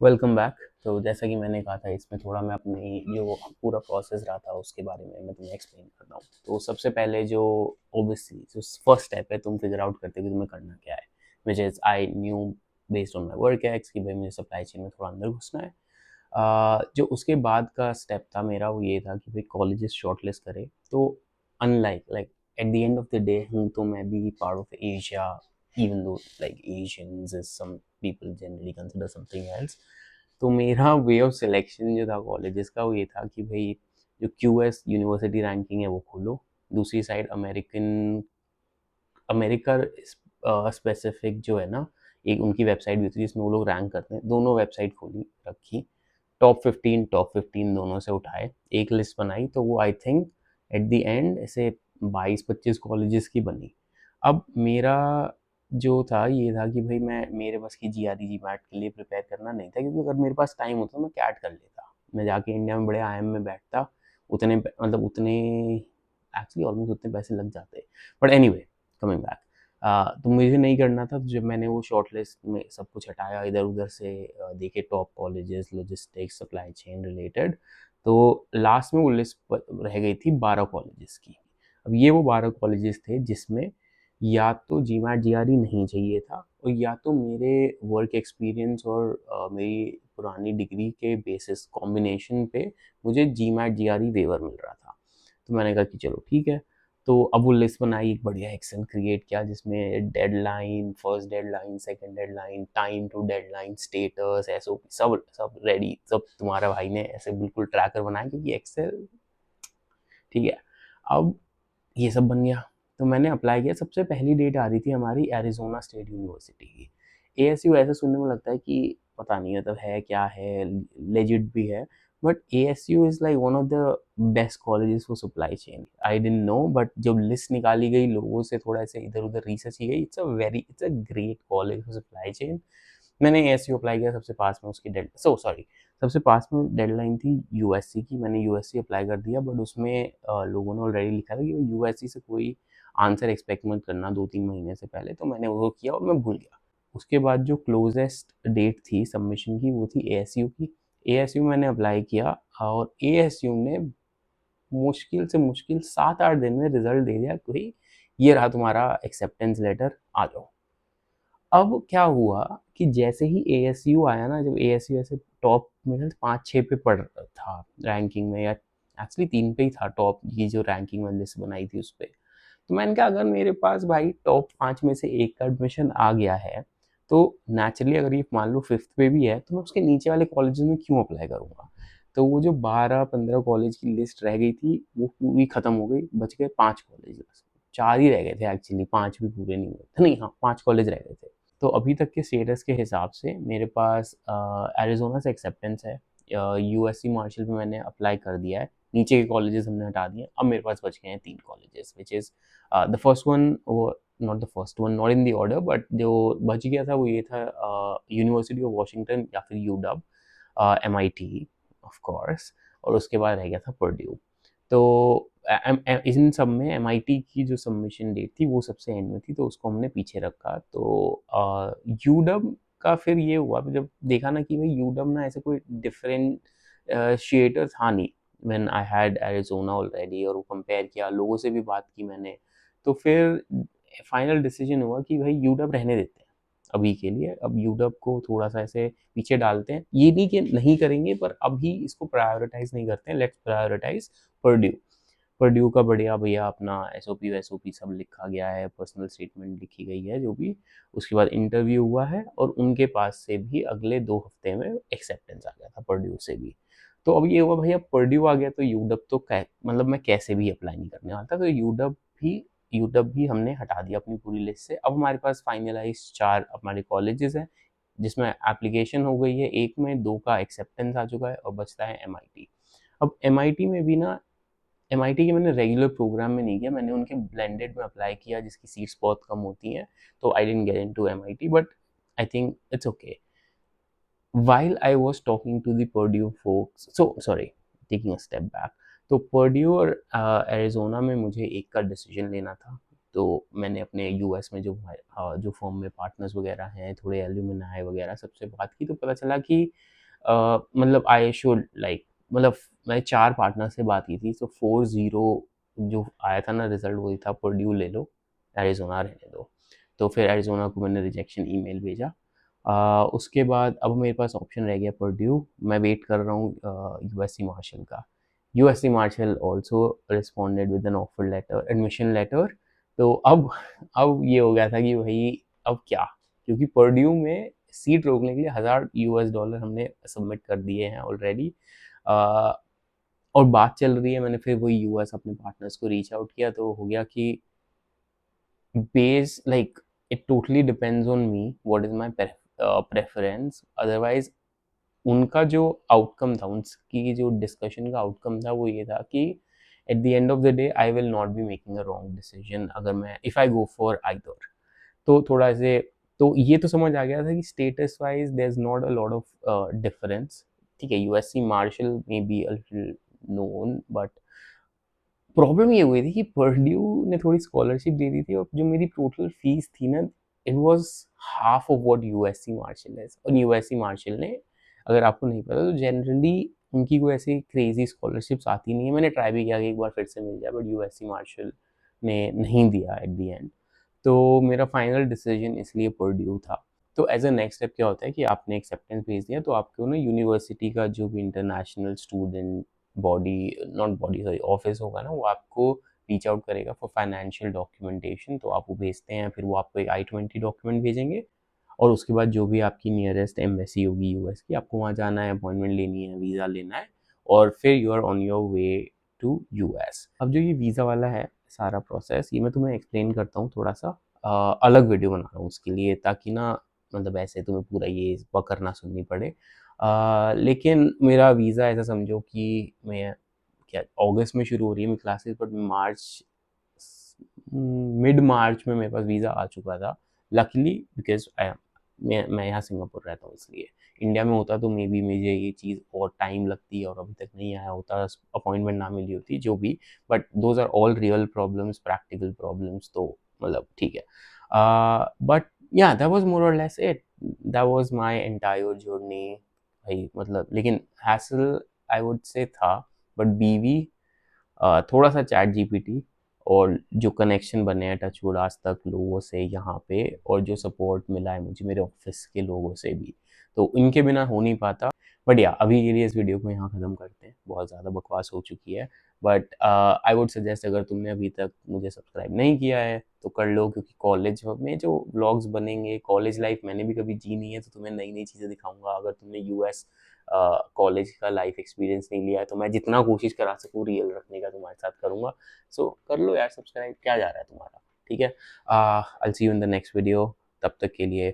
Welcome back. तो जैसा कि मैंने कहा था, इसमें थोड़ा मैं अपनी जो पूरा प्रोसेस रहा था उसके बारे में मैं तुम्हें एक्सप्लेन करता हूँ। तो सबसे पहले जो ओबियसली जो फर्स्ट स्टेप है, तुम फिगर आउट करते हो कि तुम्हें करना क्या है। Which is I knew based on my work ex कि भाई मुझे सप्लाई चेन में थोड़ा अंदर घुसना है। जो उसके बाद का स्टेप था मेरा वो ये था कि भाई कॉलेजेस शॉर्टलिस्ट करे। तो unlike like at the end of the day हूँ तो मैं भी part of Asia, even though like Asians is some people generally consider something else. तो मेरा वे ऑफ सिलेक्शन जो था कॉलेजेस का वो ये था कि भाई जो क्यूएस यूनिवर्सिटी रैंकिंग है वो खोलो। दूसरी साइड अमेरिका स्पेसिफिक जो है ना, एक उनकी वेबसाइट भी होती है जिसमें वो लोग रैंक करते हैं। दोनों वेबसाइट खोली रखी, टॉप 15 दोनों से उठाए, एक लिस्ट बनाई। तो वो I think eight the and ऐसे 22-25 कॉलेजेस की बनी। अब मेरा जो था ये था कि भाई मैं मेरे बस की जीआरई जी मैट के लिए प्रिपेयर करना नहीं था, क्योंकि अगर मेरे पास टाइम होता तो मैं कैट कर लेता। मैं जाके इंडिया में बड़े आईएम में बैठता। उतने एक्चुअली ऑलमोस्ट उतने पैसे लग जाते। बट एनीवे, कमिंग बैक, तो मुझे नहीं करना था। तो जब मैंने वो शॉर्ट लिस्ट में सब कुछ हटाया इधर उधर से, देखे top colleges logistics supply chain related, तो लास्ट में वो लिस्ट रह गई थी 12 कॉलेजेस की। अब ये वो 12 कॉलेजेस थे जिसमें या तो जी मैट जी आर ई नहीं चाहिए था, और या तो मेरे वर्क एक्सपीरियंस और मेरी पुरानी डिग्री के बेसिस कॉम्बिनेशन पे मुझे जी मैट जी आर ई वेवर मिल रहा था। तो मैंने कहा कि चलो ठीक है। तो अब वो लिस्ट बनाई, एक बढ़िया एक्सेल क्रिएट किया जिसमें deadline, first deadline, second deadline, time to deadline, status, SOP, सब सब रेडी, सब तुम्हारा भाई ने ऐसे बिल्कुल ट्रैकर बनाया, क्योंकि एक्सेल ठीक है। अब ये सब बन गया। तो मैंने अप्लाई किया। सबसे पहली डेट आ रही थी हमारी एरिजोना स्टेट यूनिवर्सिटी की। एएसयू ऐसे सुनने में लगता है कि पता नहीं मतलब है क्या है, लेजिट भी है। But ASU is like one of the best colleges for supply chain. I didn't know, but जब लिस्ट निकाली गई लोगों से थोड़ा ऐसे इधर उधर रिसर्च की गई, it's a great college for supply chain. मैंने एएसयू अप्लाई किया। सबसे पास में उसकी डेड सो सॉरी सबसे पास में डेडलाइन थी यूएससी की। मैंने यूएससी अप्लाई कर दिया, बट उसमें लोगों ने ऑलरेडी लिखा था कि यूएससी से कोई आंसर एक्सपेक्ट मत करना 2-3 महीने से पहले। तो मैंने वो किया और मैं भूल गया। उसके बाद जो क्लोजेस्ट डेट थी सबमिशन की वो थी एएसयू की। एएसयू मैंने अप्लाई किया, और एएसयू ने मुश्किल से मुश्किल 7-8 दिन में रिजल्ट दे दिया कि ये रहा तुम्हारा एक्सेप्टेंस लेटर, आ जाओ। अब क्या हुआ कि जैसे ही एएसयू आया ना, जब एएसयू ऐसे टॉप में 5-6 पे पड़ रहा था रैंकिंग में, या एक्चुअली 3 पे ही था टॉप, ये जो रैंकिंग में लिस्ट बनाई थी उस पर। तो मैंने कहा अगर मेरे पास भाई टॉप 5 में से एक का एडमिशन आ गया है, तो नेचुरली अगर ये मान लो 5th पे भी है, तो मैं उसके नीचे वाले कॉलेजेस में क्यों अप्लाई करूँगा। तो वो जो 12-15 कॉलेज की लिस्ट रह गई थी वो पूरी ख़त्म हो गई। बच गए 5 कॉलेज, 4 ही रह गए थे एक्चुअली, 5 भी पूरे नहीं हुए थे, नहीं हाँ 5 कॉलेज रह गए थे। तो अभी तक के स्टेटस के हिसाब से मेरे पास एरिजोना से एक्सेप्टेंस है। यूएससी मार्शल पे मैंने अप्लाई कर दिया है। नीचे के कॉलेजेस हमने हटा दिए। अब मेरे पास बच गए हैं 3 colleges, which is the first one, वो not the first one, not in the order, but जो बच गया था वो ये था यूनिवर्सिटी ऑफ वॉशिंगटन या फिर यूडब, एमआईटी ऑफ कोर्स, और उसके बाद रह गया था पर्ड्यू। तो इन सब में एमआईटी की जो सबमिशन डेट थी वो सबसे एंड में थी, तो उसको हमने पीछे रखा। तो यूडब का फिर ये हुआ जब देखा ना कि भाई यूडब ना ऐसे कोई डिफरेंशिएटर था नहीं, when I had Arizona already, और वो कंपेयर किया, लोगों से भी बात की मैंने। तो फिर फाइनल डिसीजन हुआ कि भाई यूडब रहने देते हैं अभी के लिए। अब यूडब को थोड़ा सा ऐसे पीछे डालते हैं, ये नहीं कि नहीं करेंगे, पर अभी इसको प्रायोरिटाइज नहीं करते हैं। Let's prioritise Purdue. पर्ड्यू का बढ़िया भैया अपना एसओपी वैसओपी सब लिखा गया है, पर्सनल स्टेटमेंट लिखी गई है जो भी। उसके बाद इंटरव्यू हुआ है, और उनके पास से भी अगले 2 हफ्ते में एक्सेप्टेंस आ गया था पर्ड्यू से भी। तो अब ये हुआ भैया पर्ड्यू आ गया तो यूडब तो मतलब मैं कैसे भी अप्लाई नहीं करने वाला था। तो यूडब भी हमने हटा दिया अपनी पूरी लिस्ट से। अब हमारे पास फाइनलाइज 4 हमारे कॉलेजेस हैं जिसमें एप्लीकेशन हो गई है, एक में 2 का एक्सेप्टेंस आ चुका है, और बचता है एमआईटी। अब एमआईटी में भी ना, एमआईटी के मैंने रेगुलर प्रोग्राम में नहीं किया, मैंने उनके ब्लेंडेड में अप्लाई किया जिसकी सीट्स बहुत कम होती हैं। तो I didn't get into MIT, but I think it's okay. While I was talking to the Purdue folks, so sorry, taking a step back, तो पर्ड्यू और एरिजोना में मुझे एक का डिसीजन लेना था। तो मैंने अपने यूएस में जो फर्म में पार्टनर्स वगैरह हैं, थोड़े एल्यूमिनाई वगैरह सबसे बात की, तो पता चला कि मतलब आई शुड लाइक, मतलब मैं 4 पार्टनर से बात की थी, तो 4-0 जो आया था ना रिजल्ट, वही था पर्ड्यू ले लो, एरिज़ोना रहने दो। तो फिर एरिज़ोना को मैंने रिजेक्शन ईमेल भेजा। उसके बाद अब मेरे पास ऑप्शन रह गया पर्ड्यू, मैं वेट कर रहा हूँ यूएससी मार्शल का। USC Marshall also responded with an offer letter, admission letter. तो अब ये हो गया था कि भाई अब क्या, क्योंकि पर्ड्यू में सीट रोकने के लिए $1000 हमने सबमिट कर दिए हैं ऑलरेडी। और बात चल रही है, मैंने फिर वही यूएस अपने पार्टनर्स को रीच आउट किया, तो हो गया कि base like it totally depends on me what is my preference. Otherwise उनका जो आउटकम था, उनकी जो डिस्कशन का आउटकम था, वो ये था कि eight the end of the day I will not be making a wrong decision अगर मैं if I go for either. तो थोड़ा से तो ये तो समझ आ गया था कि status wise there is not a lot of difference. ठीक है, USC Marshall may be a little known, but problem ये हुई थी कि पर्ड्यू ने थोड़ी स्कॉलरशिप दे दी थी, और जो मेरी टोटल फीस थी ना, it was half of what USC Marshall है। और यूएससी मार्शल ने, अगर आपको नहीं पता, तो जनरली उनकी कोई ऐसी क्रेजी स्कॉलरशिप्स आती नहीं है। मैंने ट्राई भी किया कि एक बार फिर से मिल जाए, बट यूएससी मार्शल ने नहीं दिया एट द एंड। तो मेरा फाइनल डिसीजन इसलिए पर्ड्यू था। तो एज अ नेक्स्ट स्टेप क्या होता है कि आपने एक्सेप्टेंस भेज दिया, तो आपको ना यूनिवर्सिटी का जो भी international student body, not body sorry, office होगा ना, वो आपको रीच आउट करेगा फॉर फाइनेंशियल डॉक्यूमेंटेशन। तो आप वो भेजते हैं, फिर वो आपको एक I-20 डॉक्यूमेंट भेजेंगे, और उसके बाद जो भी आपकी नियरेस्ट एम्बेसी होगी यूएस की, आपको वहाँ जाना है, अपॉइंटमेंट लेनी है, वीज़ा लेना है, और फिर you are on your way to US. अब जो ये वीज़ा वाला है सारा प्रोसेस, ये मैं तुम्हें एक्सप्लेन करता हूँ थोड़ा सा। अलग वीडियो बना रहा हूँ उसके लिए, ताकि ना मतलब ऐसे तुम्हें पूरा ये बकर ना सुननी पड़े। लेकिन मेरा वीज़ा ऐसा समझो कि मैं क्या अगस्त में शुरू हो रही है मेरी क्लासेस, बट मार्च, मिड मार्च में मेरे पास वीज़ा आ चुका था, लकीली, बिकॉज मैं यहाँ सिंगापुर रहता हूँ इसलिए। इंडिया में होता तो मे बी मुझे ये चीज़ और टाइम लगती और अभी तक नहीं आया होता, अपॉइंटमेंट ना मिली होती, जो भी। But those are all real problems, practical problems, तो मतलब ठीक है। बट या दैट वाज मोर और less it, that was my entire journey भाई। मतलब लेकिन हैसल आई वुड से था, बट बीवी, थोड़ा सा चैट जीपीटी, और जो कनेक्शन बने हैं टचवुड आज तक लोगों से यहाँ पे, और जो सपोर्ट मिला है मुझे मेरे ऑफिस के लोगों से भी, तो इनके बिना हो नहीं पाता। बट या अभी के लिए इस वीडियो को यहाँ ख़त्म करते हैं, बहुत ज़्यादा बकवास हो चुकी है। बट आई वुड सजेस्ट, अगर तुमने अभी तक मुझे सब्सक्राइब नहीं किया है तो कर लो, क्योंकि कॉलेज में जो व्लॉग्स बनेंगे, कॉलेज लाइफ मैंने भी कभी जी नहीं है, तो तुम्हें नई नई चीज़ें दिखाऊंगा। अगर तुमने यूएस कॉलेज का लाइफ एक्सपीरियंस नहीं लिया है, तो मैं जितना कोशिश करा सकूँ रियल रखने का तुम्हारे साथ करूँगा। सो कर लो यार सब्सक्राइब, क्या जा रहा है तुम्हारा। ठीक है, I will see you in the next video, तब तक के लिए